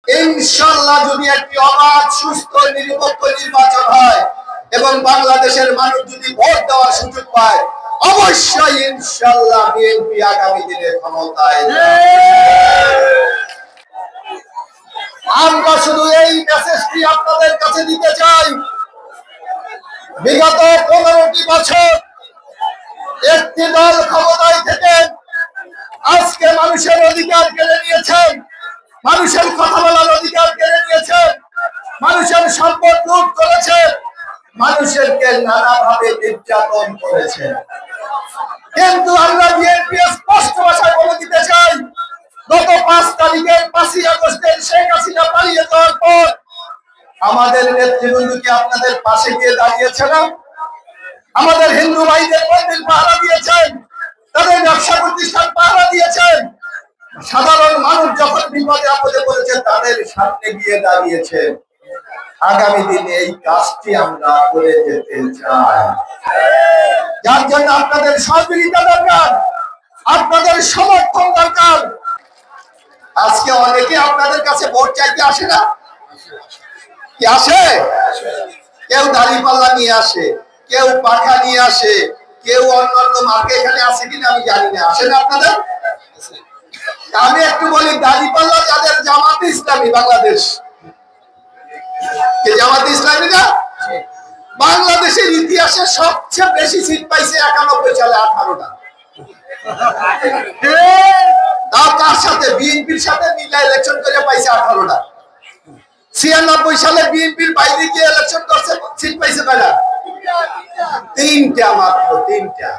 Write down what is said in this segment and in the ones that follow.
ইনশাআল্লাহ যদি একটি অবাধ সুস্থ নিরপেক্ষ নির্বাচন হয় এবং বাংলাদেশের মানুষ যদি ভোট দেওয়ার সুযোগ পায়, অবশ্যই ইনশাআল্লাহ বিএনপি আগামী দিনে ক্ষমতায় আমরা শুধু এই মেসেজটি আপনাদের কাছে দিতে চাই, বিগত 15টি বছর একটি দল ক্ষমতায় থেকে আজকে মানুষের অধিকার কেড়ে নিয়েছেন, মানুষের কথা বলার অধিকার কেড়ে নিয়েছেন, মানুষের সম্পদ লুট করেছে, মানুষেরকে নানাভাবে নির্যাতন করেছে। কিন্তু আমরা বিএনপি স্পষ্ট ভাষায় বলে দিতে চাই, গত 5 তারিখের 5ই আগস্টের শেখ হাসিনা পালিয়ে যাওয়ার পর আমাদের নেতৃবৃন্দ কি আপনাদের পাশে গিয়ে দাঁড়িয়েছে না? আমাদের হিন্দু ভাইদের মন্দির পাহারা দিয়েছেন, তাদের ব্যবসা প্রতিষ্ঠান পাহারা দিয়েছেন, সাধারণ মানুষ যখন বিপদে আপদে পড়েছে তাদের সামনে গিয়ে দাঁড়িয়েছে। আগামী দিনে এই কাজটি আমরা করে যেতে চাই, যার জন্য আপনাদের সহযোগিতা দরকার, আপনাদের সমর্থন দরকার। আজকে অনেকে আপনাদের কাছে ভোট চাইতে আসে না? কি আসে? কেউ দাঁড়িপাল্লা নিয়ে আসে, কেউ পাখা নিয়ে আসে, কেউ অন্যান্য মার্কে এখানে আসে কিনা আমি জানি না, আসে না আপনাদের? আমি একটু বলি, দাঁড়িপাল্লা যাদের জামাতে ইসলামী বাংলাদেশ, কে জামাতে ইসলামী না? বাংলাদেশের ইতিহাসে সবচেয়ে বেশি সিট পাইছে 91 সালে 18টা। তাও কার সাথে? বিএনপির সাথে মিলা ইলেকশন করে পাইছে 18টা। 96 সালে বিএনপির বাইরে গিয়ে ইলেকশন করছে, সিট পাইছে কয়টা? 3টা মাত্র, 3টা।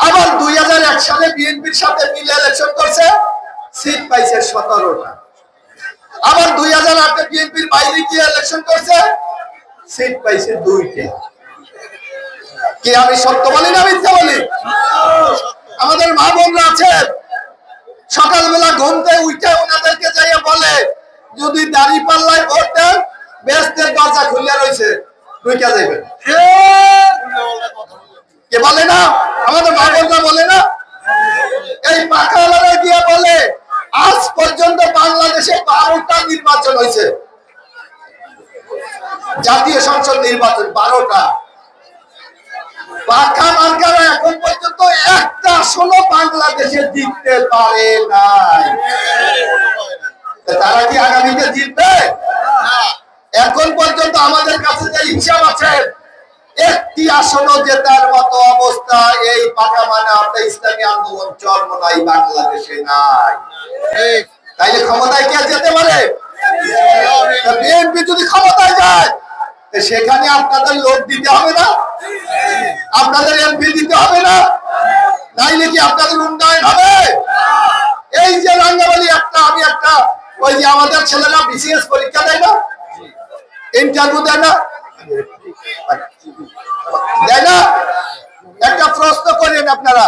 আবার 2001 সালে বিএনপির সাথে মিলে ইলেকশন করছে, সিট পাইছে 17টা। আবার 2008 বিএনপির বাইরে গিয়ে ইলেকশন করছে, সিট পাইছে 2টা। কি আমি সত্য বলি না মিথ্যা বলি? আমাদের মা বোনরা আছে, সকালবেলা ঘুম থেকে উঠে ওনাদেরকে যাইয়া বলে, যদি দাঁড়িপাল্লায় ভোট দেন বেহেশতের দরজা খুলে রয়েছে, ঢুকে যাবেন। কে বলে না? আমাদের মা বোনরা বলে না? এই পাখাওয়ালারা গিয়ে বলে, আজ পর্যন্ত বাংলাদেশে 12টা নির্বাচন হয়েছে, জাতীয় সংসদ নির্বাচন 12টা। পাখা মার্কারা এখন পর্যন্ত একটা আসনও বাংলাদেশে জিততে পারে নাই। তারা কি আগামীতে জিতবে? এখন পর্যন্ত আমাদের কাছে যে হিসাব আছে, একটি আসনও জেতার মতো অবস্থা এই পাকা মানে আপনার ইসলামী আন্দোলন চরমনাই বাংলাদেশে নাই। তাইলে ক্ষমতায় কে যেতে পারে? বিএনপি যদি ক্ষমতায় যায় সেখানে আপনাদের লোক দিতে হবে না? আপনাদের এমপি দিতে হবে না? নাইলে কি আপনাদের উন্নয়ন হবে? এই যে রাঙ্গামালি একটা, আমি একটা, ওই যে আমাদের ছেলেরা বিসিএস পরীক্ষা দেয় না, ইন্টারভিউ দেয় না, দেয় না? একটা প্রশ্ন করেন আপনারা,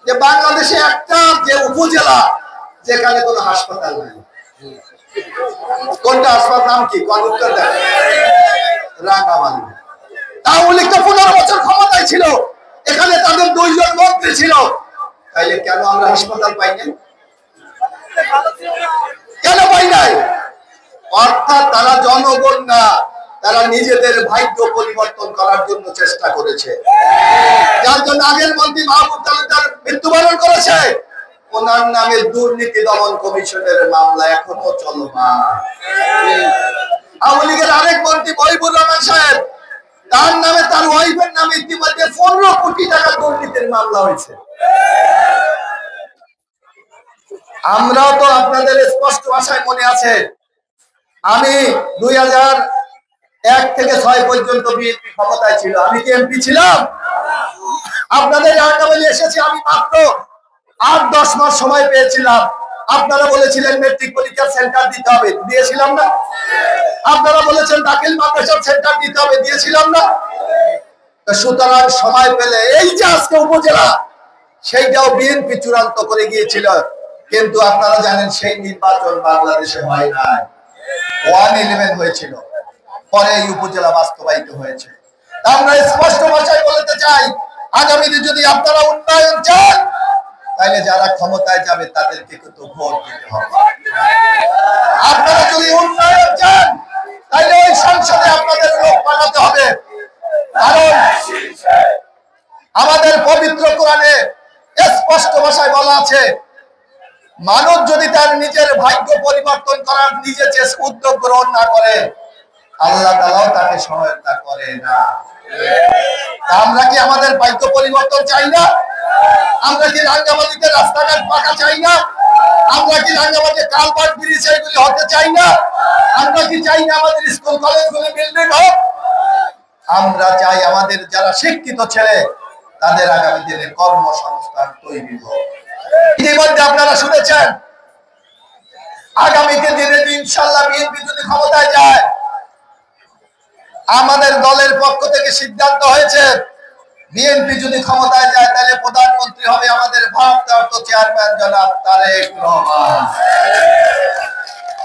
যে বাংলাদেশে একটা যে উপজেলা যেখানে কোনো হাসপাতাল নাই, কোনটা হাসপাতাল? নাম কি? কোন উত্তর দেয়? রাঙ্গামালি। আওয়ামী লীগ তো 15 বছর ক্ষমতায় ছিল, এখানে তাদের 2 জন মন্ত্রী ছিল, তাইলে কেন আমরা হাসপাতাল পাই না? কেন পাই নাই? অর্থাৎ তারা জনগণ না, তারা নিজেদের ভাগ্য পরিবর্তন করার জন্য চেষ্টা করেছে, যার জন্য আগের মন্ত্রী মাহবুব তালুকদার মৃত্যুবরণ করেছে। ওনার নামে দুর্নীতি দমন কমিশনের মামলা এখনো চলমান। আওয়ামী লীগের আরেক মন্ত্রী মহিবুর রহমান সাহেব, তার নামে, তার ওয়াইফের নামে ইতিমধ্যে 15 কোটি টাকা দুর্নীতির মামলা হয়েছে। আমরাও তো, আপনাদের স্পষ্ট ভাষায় মনে আছে, আমি 2001 থেকে 6 পর্যন্ত বিএনপি ক্ষমতায় ছিল, আমি কি এমপি ছিলাম? আপনাদের রাঙ্গামালি এসেছি আমি মাত্র 8-10 মাস সময় পেয়েছিলাম। আপনারা বলেছিলেন মেট্রিক পরীক্ষার সেন্টার দিতে হবে, দিয়েছিলাম না? আপনারা বলেছেন দাখিল মাদ্রাসার সেন্টার দিতে হবে, দিয়েছিলাম না? সুতরাং সময় পেলে এই যে আজকে উপজেলা, সেইটাও বিএনপি চূড়ান্ত করে গিয়েছিল, কিন্তু আপনারা জানেন সেই নির্বাচন বাংলাদেশে হয় নাই, 111 হয়েছিল, পরে এই উপজেলা বাস্তবায়িত হয়েছে। আমরা স্পষ্ট ভাষায় বলতে চাই, আগামীতে যদি আপনারা উন্নয়ন চান, তাহলে যারা ক্ষমতায় যাবে তাদেরকে কিন্তু ভোট দিতে হবে। আপনারা যদি উন্নয়ন চান তাহলে ওই সংসদে আপনাদের লোক পাঠাতে হবে। কারণ আমাদের পবিত্র কোরআনে স্পষ্ট ভাষায় বলা আছে, মানুষ যদি তার নিজের ভাগ্য পরিবর্তন করার নিজে উদ্যোগ গ্রহণ না করে, আল্লাহ তাআলাও তাকে সহায়তা করে না। আমরা কি আমাদের ভাগ্য পরিবর্তন চাই না? আমরা কি রাঙ্গামাটিতে রাস্তাঘাট পাকা চাই না? আমরা কি রাঙ্গামাটিতে কালভার্ট ব্রিজ এগুলি হতে চাই না? আমরা কি চাই না আমাদের স্কুল কলেজগুলি বিল্ডিং হোক? আমরা চাই আমাদের যারা শিক্ষিত ছেলে তাদের আগামী দিনে কর্মসংস্থান তৈরি হোক। ইতিমধ্যে আপনারা শুনেছেন আগামী দিনে ইনশাআল্লাহ বিএনপি যদি ক্ষমতায় যায়, আমাদের দলের পক্ষ থেকে সিদ্ধান্ত হয়েছে বিএনপি যদি ক্ষমতায় যায় তাহলে প্রধানমন্ত্রী হবে আমাদের ভারপ্রাপ্ত চেয়ারম্যান জনাব তারেক রহমান।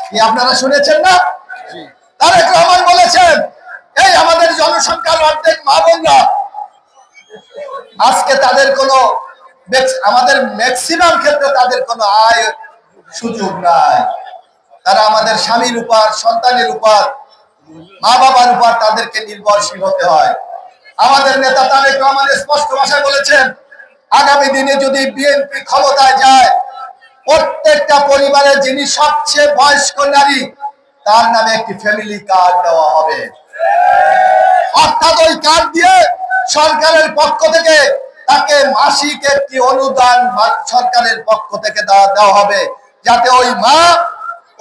কি আপনারা শুনেছেন না? তারেক রহমান বলেছেন এই আমাদের জনসংখ্যার অর্ধেক মা বোনরা, আজকে তাদের কোনো আমাদের ম্যাক্সিমাম ক্ষেত্রে তাদের কোনো আয় সুযোগ নাই। তারা আমাদের স্বামীর উপর, সন্তানের উপর, মা বাবার উপর তাদেরকে নির্ভরশীল হতে হয়। আমাদের নেতা তারেক রহমান স্পষ্ট ভাষায় বলেছেন আগামী দিনে যদি বিএনপি ক্ষমতায় যায়, প্রত্যেকটা পরিবারের যিনি সবচেয়ে বয়স্ক নারী তার নামে একটি ফ্যামিলি কার্ড দেওয়া হবে। অর্থাৎ ওই কার্ড দিয়ে সরকারের পক্ষ থেকে তাকে মাসিক একটি অনুদান সরকারের পক্ষ থেকে দেওয়া হবে, যাতে ওই মা,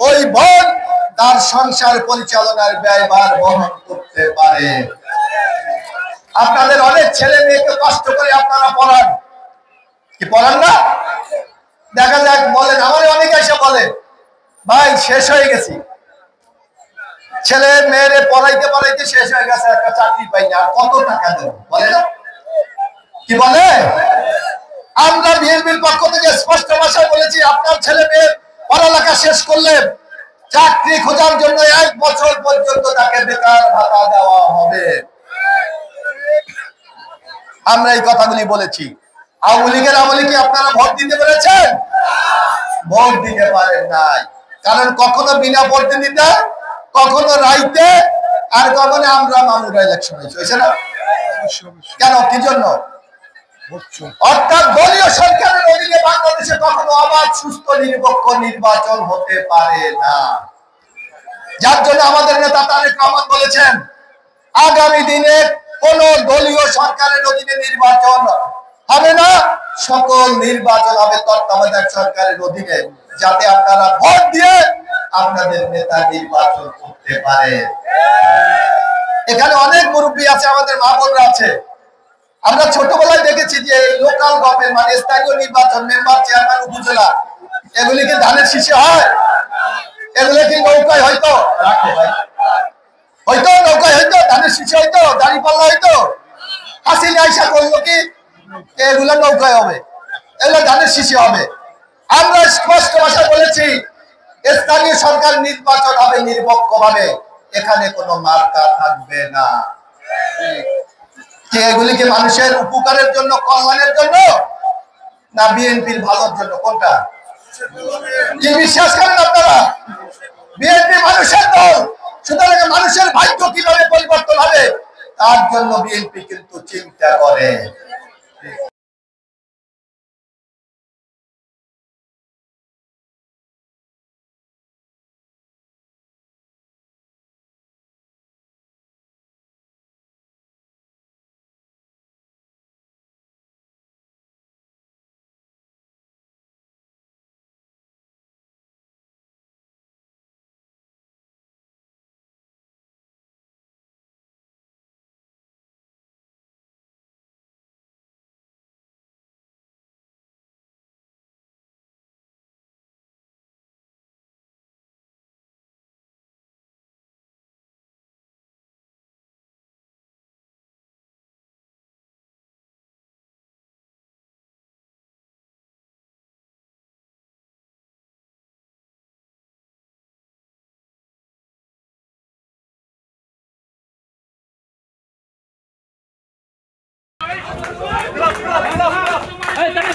ওই বোন তার সংসার পরিচালনার ব্যয়ভার বহন করতে পারে। আপনাদের অনেক ছেলে মেয়েকে কষ্ট করে আপনারা পড়ান, কি পড়ান না? দেখা যাক, বলেন, আমার অনেকে এসে বলে ভাই শেষ হয়ে গেছি, ছেলে মেয়েরে পড়াইতে পড়াইতে শেষ হয়ে গেছে, একটা চাকরি পাই না, কত টাকা দেব বলে না? কি বলে? আমরা বিএনপির পক্ষ থেকে স্পষ্ট ভাষায় বলেছি আপনার ছেলে মেয়ে পড়ালেখা শেষ করলে চাকরি খোঁজার জন্য 1 বছর পর্যন্ত তাকে বেকার ভাতা দেওয়া হবে। আমরা এই কথাগুলি বলেছি। আওয়ামী লীগের আমলে কি আপনারা ভোট দিতে পেরেছেন? ভোট দিতে পারেন নাই, কারণ কখনো বিনা প্রতিনিধিতা, কখনো রাইতে, আর কখনো আমরা মামুরা ইলেকশন হয়েছে না। কেন, কি জন্য? অর্থাৎ দলীয় সরকারের অধীনে বাংলাদেশে কখনো অবাধ, সুস্থ, নিরপেক্ষ নির্বাচন হতে পারে না। যার জন্য আমাদের নেতা তারেক রহমান বলেছেন আগামী দিনে কোন দলীয় সরকারের অধীনে নির্বাচন হবে না, সকল নির্বাচন হবে তত্ত্বাবধায়ক সরকারের অধীনে, যাতে আপনারা ভোট দিয়ে আপনাদের নেতা নির্বাচন করতে পারে। এখানে অনেক মুরব্বী আছে, আমাদের মা বোনরা আছে। আমরা ছোটবেলায় দেখেছি যে লোকাল গভর্নমেন্ট মানে স্থানীয় নির্বাচন, মেম্বার, চেয়ারম্যান, উপজেলা, এগুলি কি ধানের শীষে হয়? এগুলো কি নৌকায় হয়তো রাখো ভাই, হয়তো নৌকায় হয়তো, ধানের শীষে হয়তো, দাঁড়িপাল্লা হয়তো, হাসিনা আইসা করলো কি এগুলো নৌকায় হবে, এগুলো ধানের শীষে হবে। আমরা স্পষ্ট ভাষায় বলেছি স্থানীয় সরকার নির্বাচন হবে নিরপেক্ষ ভাবে, এখানে কোনো মার্কা থাকবে না। এগুলি কি মানুষের উপকারের জন্য, কল্যাণের জন্য, না বিএনপির ভালোর জন্য? কোনটা কি বিশ্বাস করেন আপনারা? বিএনপি মানুষের দল, সুতরাং মানুষের ভাগ্য কিভাবে পরিবর্তন হবে তার জন্য বিএনপি কিন্তু চিন্তা করে। Hey,